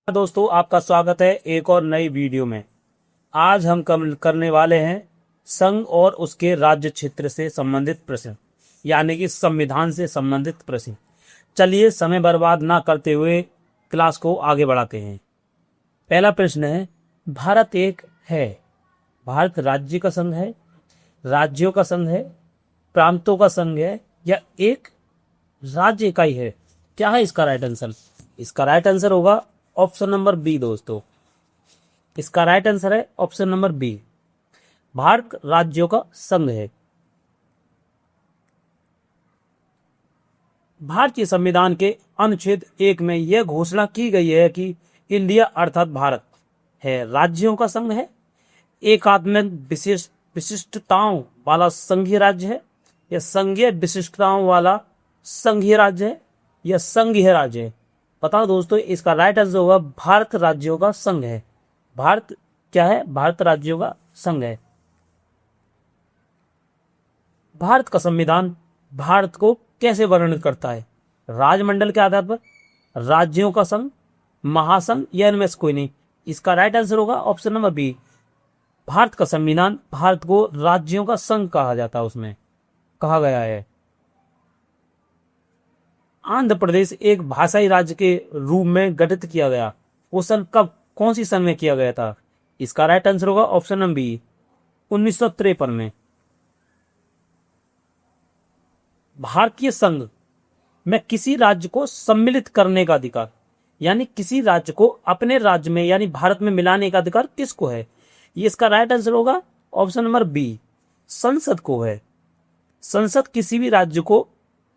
दोस्तों, आपका स्वागत है एक और नई वीडियो में। आज हम करने वाले हैं संघ और उसके राज्य क्षेत्र से संबंधित प्रश्न, यानी कि संविधान से संबंधित प्रश्न। चलिए समय बर्बाद ना करते हुए क्लास को आगे बढ़ाते हैं। पहला प्रश्न है, भारत एक है। भारत राज्य का संघ है, राज्यों का संघ है, प्रांतों का संघ है, या एक राज्य इकाई है? क्या है इसका राइट आंसर? इसका राइट आंसर होगा ऑप्शन नंबर बी। दोस्तों, इसका राइट आंसर है ऑप्शन नंबर बी। भारत राज्यों का संघ है। भारतीय संविधान के अनुच्छेद 1 में यह घोषणा की गई है कि इंडिया अर्थात भारत है राज्यों का संघ है, एकात्मक विशिष्टताओं वाला संघीय राज्य है, या संघीय विशिष्टताओं वाला संघीय राज्य है, या संघीय राज्य है। बताओ दोस्तों, इसका राइट आंसर होगा भारत राज्यों का संघ है। भारत क्या है? भारत राज्यों का संघ है। भारत का संविधान भारत को कैसे वर्णित करता है? राजमंडल के आधार पर, राज्यों का संघ, महासंघ, या इनमें से कोई नहीं? इसका राइट आंसर होगा ऑप्शन नंबर बी। भारत का संविधान भारत को राज्यों का संघ कहा जाता है, उसमें कहा गया है। आंध्र प्रदेश एक भाषाई राज्य के रूप में गठित किया गया, वो सन कब, कौन सी सन में किया गया था? इसका राइट आंसर होगा ऑप्शन नंबर बी, 1953 में। भारतीय संघ में किसी राज्य को सम्मिलित करने का अधिकार, यानी किसी राज्य को अपने राज्य में यानी भारत में मिलाने का अधिकार किसको है? ये इसका राइट आंसर होगा ऑप्शन नंबर बी, संसद को है। संसद किसी भी राज्य को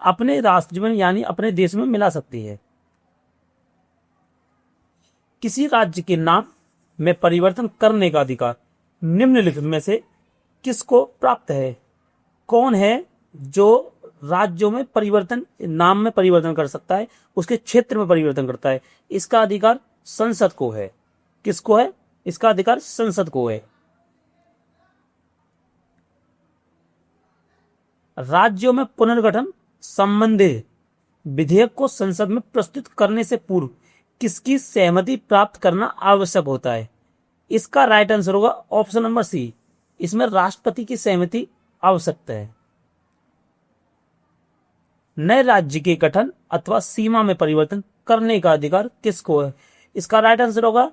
अपने राष्ट्र में यानी अपने देश में मिला सकती है। किसी राज्य के नाम में परिवर्तन करने का अधिकार निम्नलिखित में से किसको प्राप्त है? कौन है जो राज्यों में परिवर्तन, नाम में परिवर्तन कर सकता है, उसके क्षेत्र में परिवर्तन करता है? इसका अधिकार संसद को है। किसको है? इसका अधिकार संसद को है। राज्यों में पुनर्गठन संबंधी विधेयक को संसद में प्रस्तुत करने से पूर्व किसकी सहमति प्राप्त करना आवश्यक होता है? इसका राइट आंसर होगा ऑप्शन नंबर सी, इसमें राष्ट्रपति की सहमति आवश्यक है। नए राज्य के गठन अथवा सीमा में परिवर्तन करने का अधिकार किसको है? इसका राइट आंसर होगा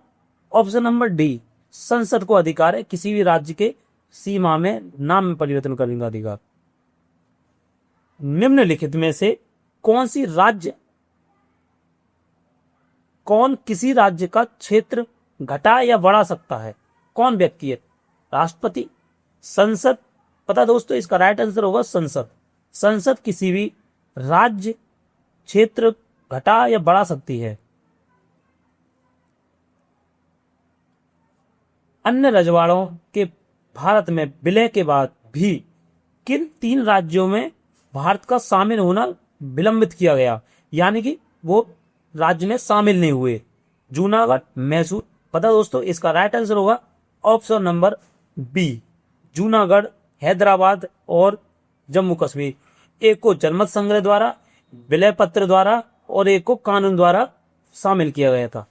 ऑप्शन नंबर डी, संसद को अधिकार है किसी भी राज्य के सीमा में नाम में परिवर्तन करने का अधिकार। निम्नलिखित में से कौन किसी राज्य का क्षेत्र घटा या बढ़ा सकता है? कौन व्यक्ति है? राष्ट्रपति, संसद? पता दोस्तों, इसका राइट आंसर होगा संसद। संसद किसी भी राज्य क्षेत्र घटा या बढ़ा सकती है। अन्य रजवाड़ों के भारत में विलय के बाद भी किन 3 राज्यों में भारत का शामिल होना विलंबित किया गया, यानी कि वो राज्य में शामिल नहीं हुए? जूनागढ़, मैसूर? पता दोस्तों, इसका राइट आंसर होगा option number B, Junagadh, Hyderabad और जम्मू कश्मीर। एक को जनमत संग्रह द्वारा, विलय पत्र द्वारा, और एक को कानून द्वारा शामिल किया गया था।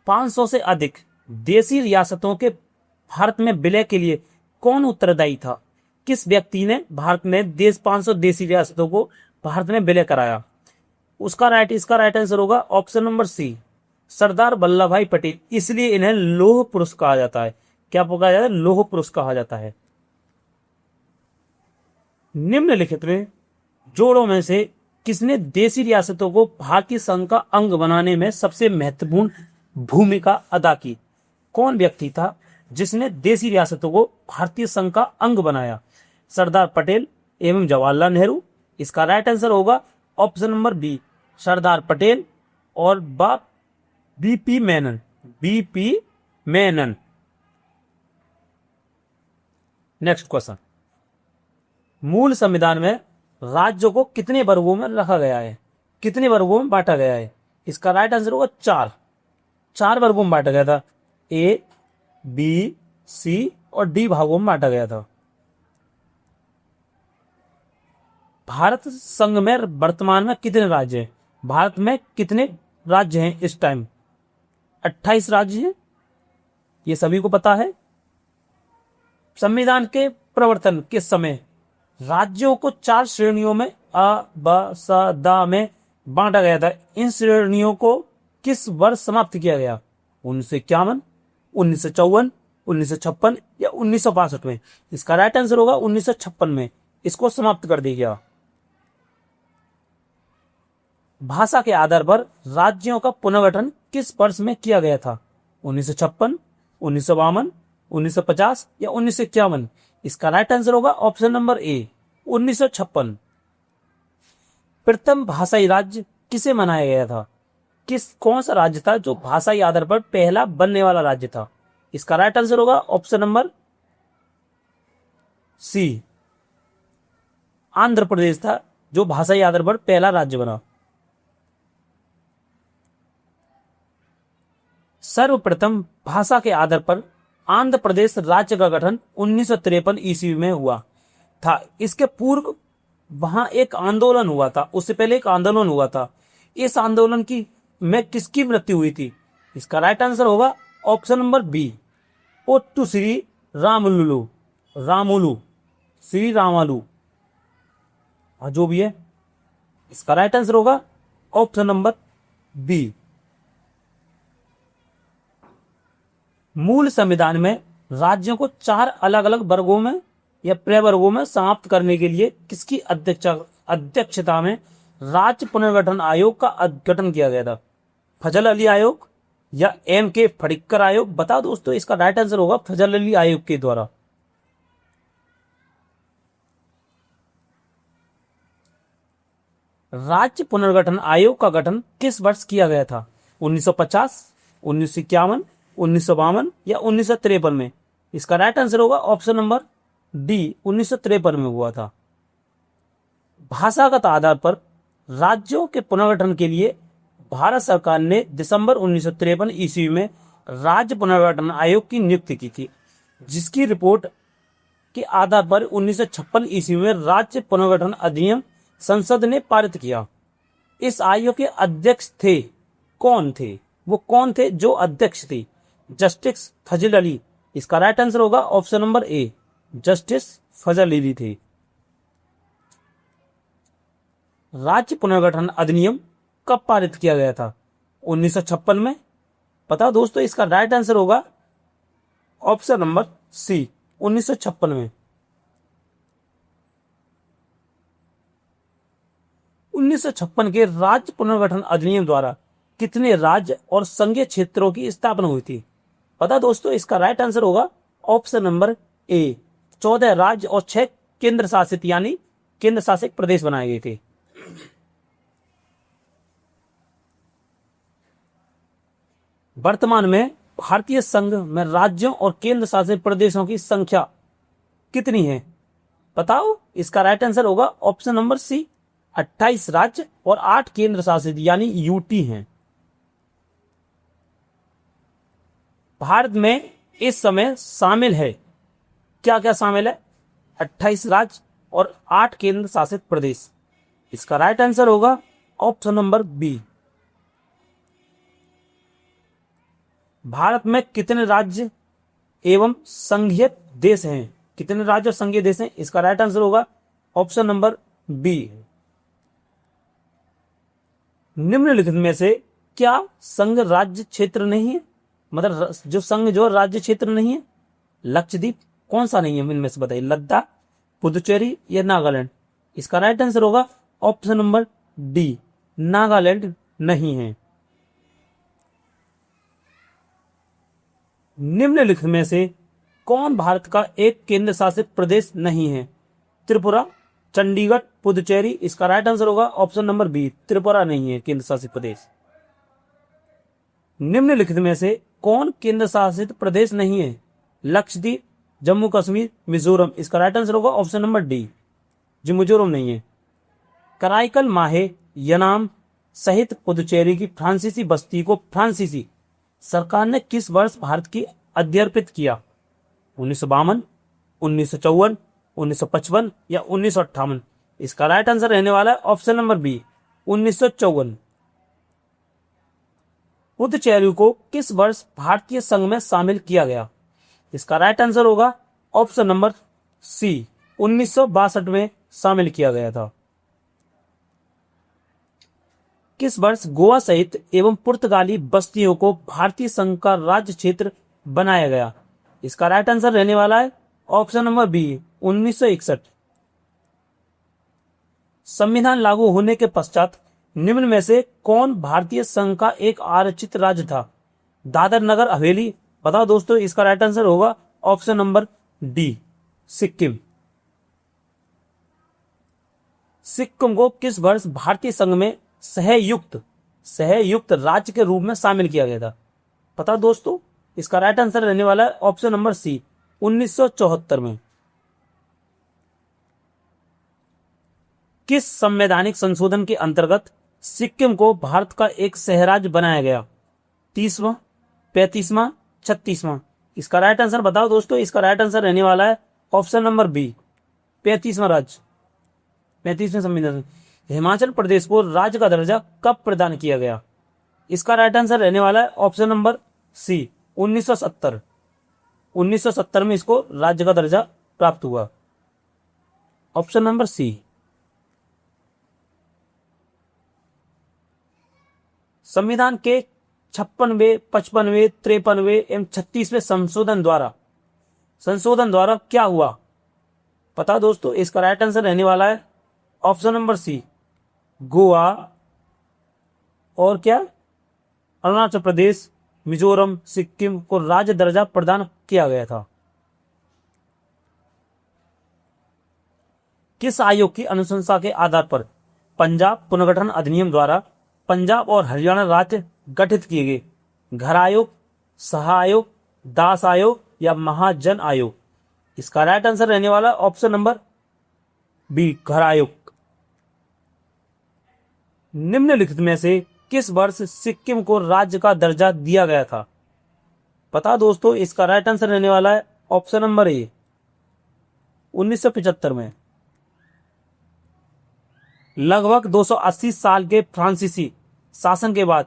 500 से अधिक देशी रियासतों के भारत में विलय के लिए कौन उत्तरदायी था? किस व्यक्ति ने भारत में 500 देशी रियासतों को भारत में विलय कराया? इसका राइट आंसर होगा ऑप्शन नंबर सी, सरदार वल्लभ भाई पटेल। इसलिए इन्हें लौह पुरुष कहा जाता है। क्या कहा जाता है? लौह पुरुष कहा जाता है। निम्नलिखित में जोड़ों में से किसने देशी रियासतों को भारतीय संघ का अंग बनाने में सबसे महत्वपूर्ण भूमिका अदा की? कौन व्यक्ति था जिसने देशी रियासतों को भारतीय संघ का अंग बनाया? सरदार पटेल एवं जवाहरलाल नेहरू? इसका राइट आंसर होगा option number B, Sardar Patel और बीपी मेनन। नेक्स्ट क्वेश्चन, मूल संविधान में राज्यों को कितने वर्गों में रखा गया है? कितने वर्गों में बांटा गया है? इसका राइट आंसर होगा 4 वर्गों में बांटा गया था। ए, बी, सी और डी भागों में बांटा गया था। भारत संघ में वर्तमान में कितने राज्य हैं? भारत में कितने राज्य हैं इस टाइम? 28 राज्य हैं, ये सभी को पता है। संविधान के प्रवर्तन के समय राज्यों को 4 श्रेणियों में अ, ब, स, द में बांटा गया था। इन श्रेणियों को किस वर्ष समाप्त किया गया? 1951, 1954, 1956 या 1962 में? इसका राइट आंसर होगा 1956 में इसको समाप्त कर दिया गया। भाषा के आधार पर राज्यों का पुनर्गठन किस वर्ष में किया गया था? 1956, 1952, 1950 या 1951? इसका राइट आंसर होगा ऑप्शन नंबर ए, 1956। प्रथम भाषाई राज्य किसे मनाया गया था? कौन सा राज्य था जो भाषाई आधार पर पहला बनने वाला राज्य था? इसका राइट आंसर होगा ऑप्शन नंबर सी, आंध्र प्रदेश था जो भाषाई आधार पर पहला राज्य बना। सर्वप्रथम भाषा के आधार पर आंध्र प्रदेश राज्य का गठन 1953 ईस्वी में हुआ था। इसके पूर्व वहां एक आंदोलन हुआ था, उससे पहले एक आंदोलन हुआ था। इस आंदोलन की में किसकी मृत्यु हुई थी? इसका राइट आंसर होगा ऑप्शन नंबर बी, ओट्टू श्री रामुलु श्री रामालू, और जो भी है इसका राइट आंसर होगा ऑप्शन नंबर बी। मूल संविधान में राज्यों को 4 अलग अलग वर्गों में या प्रवर्गों में समाप्त करने के लिए किसकी अध्यक्षता में राज्य पुनर्गठन आयोग का गठन किया गया था? फजल अली आयोग या M.K. फडिक्कर आयोग? बताओ दोस्तों, इसका राइट आंसर होगा फजल अली आयोग के द्वारा। राज्य पुनर्गठन आयोग का गठन किस वर्ष किया गया था? 1950, 1951, 1952 या 1953 में? इसका राइट आंसर होगा ऑप्शन नंबर डी, 1953 में हुआ था। भाषागत आधार पर राज्यों के पुनर्गठन के लिए भारत सरकार ने दिसंबर 1953 ईस्वी में राज्य पुनर्गठन आयोग की नियुक्ति की थी, जिसकी रिपोर्ट के आधार पर 1956 ईस्वी में राज्य पुनर्गठन अधिनियम संसद ने पारित किया। इस आयोग के अध्यक्ष थे कौन थे? वो कौन थे जो अध्यक्ष थे? जस्टिस फजल अली। इसका राइट आंसर होगा ऑप्शन नंबर ए, जस्टिस फजल अली थे। राज्य पुनर्गठन अधिनियम कब पारित किया गया था? 1956 में। पता दोस्तों, इसका राइट आंसर होगा ऑप्शन नंबर सी, 1956 में। 1956 के राज्य पुनर्गठन अधिनियम द्वारा कितने राज्य और संघीय क्षेत्रों की स्थापना हुई थी? पता दोस्तों, इसका राइट आंसर होगा ऑप्शन नंबर ए, 14 राज्य और 6 केंद्र शासित यानी केंद्र शासित प्रदेश बनाए गए थे। वर्तमान में भारतीय संघ में राज्यों और केंद्र शासित प्रदेशों की संख्या कितनी है? बताओ, इसका राइट आंसर होगा ऑप्शन नंबर सी, 28 राज्य और 8 केंद्र शासित यानी यूटी हैं। भारत में इस समय शामिल है, क्या क्या शामिल है? 28 राज्य और 8 केंद्र शासित प्रदेश। इसका राइट आंसर होगा ऑप्शन नंबर बी। भारत में कितने राज्य एवं संघीय देश हैं? कितने राज्य और संघीय देश हैं? इसका राइट आंसर होगा ऑप्शन नंबर बी। निम्नलिखित में से क्या संघ राज्य क्षेत्र नहीं है? मतलब जो संघ जो राज्य क्षेत्र नहीं है? लक्षद्वीप कौन सा नहीं है इनमें से बताइए? लद्दाख, पुदुचेरी या नागालैंड? इसका राइट आंसर होगा ऑप्शन नंबर डी, नागालैंड नहीं है। निम्नलिखित में से कौन भारत का एक केंद्र शासित प्रदेश नहीं है? त्रिपुरा, चंडीगढ़, पुदुचेरी? इसका राइट आंसर होगा ऑप्शन नंबर बी, त्रिपुरा नहीं है केंद्र शासित प्रदेश। निम्नलिखित में से कौन केंद्र शासित प्रदेश नहीं है? लक्षद्वीप, जम्मू कश्मीर, मिजोरम? इसका राइट आंसर होगा ऑप्शन नंबर डी, जो मिजोरम नहीं है। कराईकल माहे यनाम सहित पुदुचेरी की फ्रांसीसी बस्ती को फ्रांसीसी सरकार ने किस वर्ष भारत की अध्यर्पित किया? 1952, 1954, 1955 या 1958? इसका राइट आंसर रहने वाला है ऑप्शन नंबर बी, 1954। पुदुचेरी को किस वर्ष भारतीय संघ में शामिल किया गया? इसका राइट आंसर होगा ऑप्शन नंबर सी, 1962 में शामिल किया गया था। किस वर्ष गोवा सहित एवं पुर्तगाली बस्तियों को भारतीय संघ का राज्य क्षेत्र बनाया गया? इसका राइट आंसर रहने वाला है ऑप्शन नंबर बी, 1961। संविधान लागू होने के पश्चात निम्न में से कौन भारतीय संघ का एक आरक्षित राज्य था? दादर नगर हवेली। बताओ दोस्तों, इसका राइट आंसर होगा option number D, Sikkim. Sikkim को किस वर्ष भारतीय संघ में सहयुक्त राज्य के रूप में शामिल किया गया था? पता दोस्तों, इसका राइट आंसर रहने वाला है ऑप्शन नंबर सी, 1974 में। किस संवैधानिक संशोधन के अंतर्गत सिक्किम को भारत का एक सहराज्य बनाया गया? 30वां, 35वां, 36वां? इसका राइट आंसर बताओ दोस्तों। इसका राइट आंसर रहने वाला है ऑप्शन नंबर बी, 35वां राज्य, 35वें संविधान। हिमाचल प्रदेश को राज्य का दर्जा कब प्रदान किया गया? इसका राइट आंसर रहने वाला है ऑप्शन नंबर सी, 1970। 1970 में इसको राज्य का दर्जा प्राप्त हुआ, ऑप्शन नंबर सी। संविधान के 56वें, 55वें, 53वें एवं 36वें संशोधन द्वारा क्या हुआ? पता दोस्तों, इसका राइट आंसर रहने वाला है ऑप्शन नंबर सी, गोवा और क्या, अरुणाचल प्रदेश, मिजोरम, सिक्किम को राज्य दर्जा प्रदान किया गया था। किस आयोग की अनुशंसा के आधार पर पंजाब पुनर्गठन अधिनियम द्वारा पंजाब और हरियाणा राज्य गठित किए गए? घर आयोग, सह आयोग, दास आयोग या महाजन आयोग? इसका राइट आंसर रहने वाला ऑप्शन नंबर बी, घर आयोग। निम्नलिखित में से किस वर्ष सिक्किम को राज्य का दर्जा दिया गया था? पता दोस्तों, इसका राइट आंसर रहने वाला है ऑप्शन नंबर ए, 1975 में। लगभग 280 साल के फ्रांसीसी शासन के बाद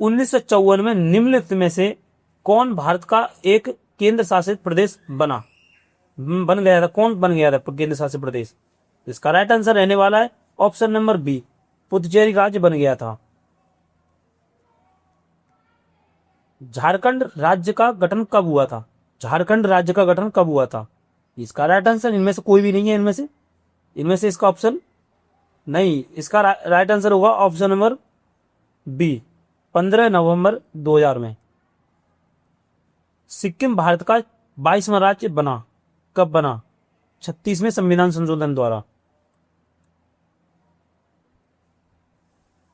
1954 में निम्नलिखित में से कौन भारत का एक केंद्र शासित प्रदेश बन गया था? कौन बन गया था केंद्र शासित प्रदेश? इसका राइट आंसर रहने वाला है ऑप्शन नंबर बी, पुदुचेरी राज्य बन गया था। झारखंड राज्य का गठन कब हुआ था? झारखंड राज्य का गठन कब हुआ था? इसका राइट आंसर इनमें से कोई भी नहीं है। इनमें से इसका ऑप्शन नहीं, इसका राइट आंसर होगा ऑप्शन नंबर बी, 15 नवंबर 2000 में। सिक्किम भारत का 22वां राज्य बना, कब बना? 36वें संविधान संशोधन द्वारा।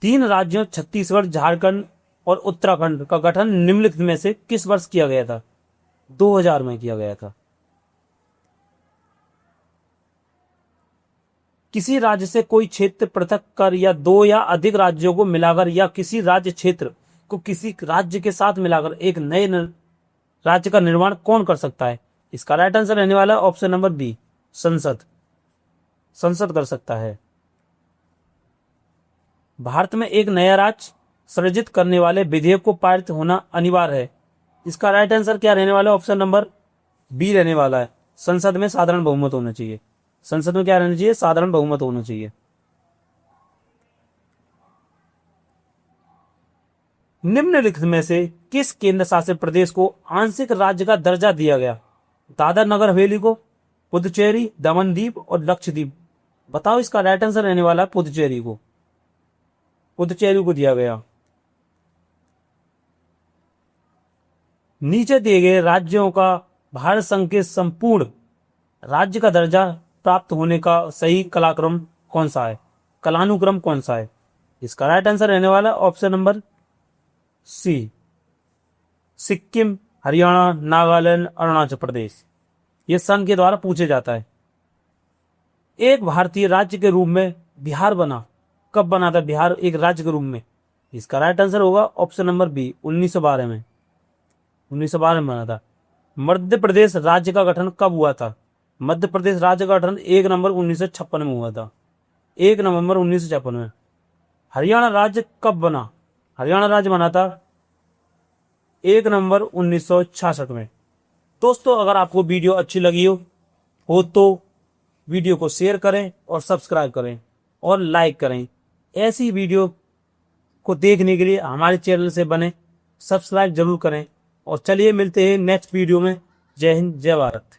3 राज्यों छत्तीसगढ़, झारखंड और उत्तराखंड का गठन निम्नलिखित में से किस वर्ष किया गया था? 2000 में किया गया था। किसी राज्य से कोई क्षेत्र पृथक कर या 2 या अधिक राज्यों को मिलाकर या किसी राज्य क्षेत्र को किसी राज्य के साथ मिलाकर एक नए राज्य का निर्माण कौन कर सकता है? इसका राइट आंसर रहने वाला है ऑप्शन नंबर बी, संसद कर सकता है। भारत में एक नया राज्य सृजित करने वाले विधेयक को पारित होना अनिवार्य है। इसका राइट आंसर क्या रहने वाला है? ऑप्शन नंबर बी रहने वाला है, संसद में साधारण बहुमत होना चाहिए। संसद में क्या रहना चाहिए? साधारण बहुमत होना चाहिए। निम्नलिखित में से किस केंद्र शासित प्रदेश को आंशिक राज्य का दर्जा दिया गया? दादर नगर हवेली को, पुदुचेरी, दमन दीव और लक्षद्वीप? बताओ, इसका राइट आंसर रहने वाला है पुदुचेरी को दिया गया। नीचे दिए गए राज्यों का भारत संघ के संपूर्ण राज्य का दर्जा प्राप्त होने का सही कलानुक्रम कौन सा है? इसका राइट आंसर रहने वाला option number C, Sikkim, Haryana, Nagaland, Arunachal Pradesh. यह संघ के द्वारा पूछे जाता है। एक भारतीय राज्य के रूप में बिहार बना, कब बना था बिहार एक राज्य के रूप में? इसका राइट आंसर होगा ऑप्शन नंबर बी, 1912 में। 1912 में बना था। मध्य प्रदेश राज्य का गठन कब हुआ था? मध्य प्रदेश राज्य का गठन 1 नवंबर 1956 में हुआ था, 1 नवंबर 1956 में। हरियाणा राज्य कब बना? हरियाणा राज्य बना था 1 नवंबर 1966 में। दोस्तों, अगर आपको वीडियो अच्छी लगी हो तो वीडियो को शेयर करें और सब्सक्राइब करें और लाइक करें। ऐसी वीडियो को देखने के लिए हमारे चैनल से बने सब्सक्राइब जरूर करें। और चलिए मिलते हैं नेक्स्ट वीडियो में। जय हिंद, जय भारत।